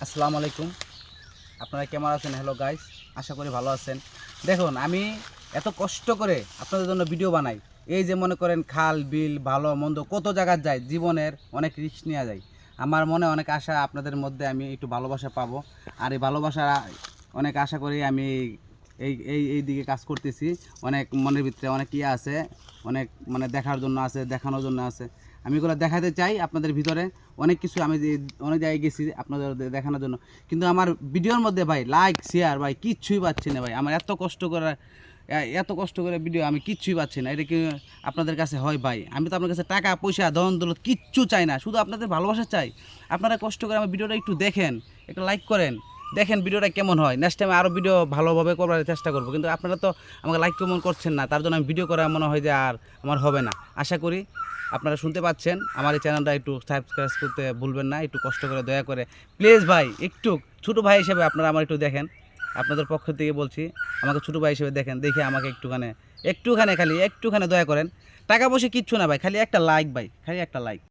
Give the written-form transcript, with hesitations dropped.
আসসালামু আলাইকুম। আপনারা কেমন আছেন? হ্যালো গাইস, আশা করি ভালো আছেন। দেখুন, আমি এত কষ্ট করে আপনাদের জন্য ভিডিও বানাই। এই যে মনে করেন খাল বিল ভালো মন্দ কত জায়গায় যায়, জীবনের অনেক রিস্ক নিয়ে যায়। আমার মনে অনেক আশা আপনাদের মধ্যে আমি একটু ভালোবাসা পাবো। আর এই ভালোবাসা অনেক আশা করি আমি এই দিকে কাজ করতেছি। অনেক মনের ভিতরে অনেক ইয়ে আছে, অনেক মানে দেখার জন্য আছে, দেখানোর জন্য আছে। আমি এগুলো দেখাতে চাই আপনাদের ভিতরে। অনেক কিছু আমি অনেক জায়গায় গেছি আপনাদের দেখানোর জন্য, কিন্তু আমার ভিডিওর মধ্যে ভাই লাইক শেয়ার ভাই কিচ্ছুই পাচ্ছি না ভাই। আমার এত কষ্ট করে ভিডিও আমি কিচ্ছুই পাচ্ছি না। এটা কি আপনাদের কাছে হয় ভাই? আমি তো আপনার কাছে টাকা পয়সা ধন দৌলত কিচ্ছু চাই না, শুধু আপনাদের ভালোবাসা চাই। আপনারা কষ্ট করে আমার ভিডিওটা একটু দেখেন, একটু লাইক করেন, দেখেন ভিডিওটা কেমন হয়। নেক্সট টাইম আরও ভিডিও ভালোভাবে করার চেষ্টা করবো, কিন্তু আপনারা তো আমাকে লাইক কেমন করছেন না, তার জন্য আমি ভিডিও করা মনে হয় যে আর আমার হবে না। আশা করি আপনারা শুনতে পাচ্ছেন। আমার এই চ্যানেলটা একটু সাবস্ক্রাইব করতে ভুলবেন না, একটু কষ্ট করে দয়া করে প্লিজ ভাই। একটু ছোটো ভাই হিসেবে আপনারা আমার একটু দেখেন, আপনাদের পক্ষ থেকে বলছি, আমাকে ছোটো ভাই হিসেবে দেখেন, দেখে আমাকে একটুখানি খালি একটুখানি দয়া করেন। টাকা পয়সা কিচ্ছু না ভাই, খালি একটা লাইক ভাই, খালি একটা লাইক।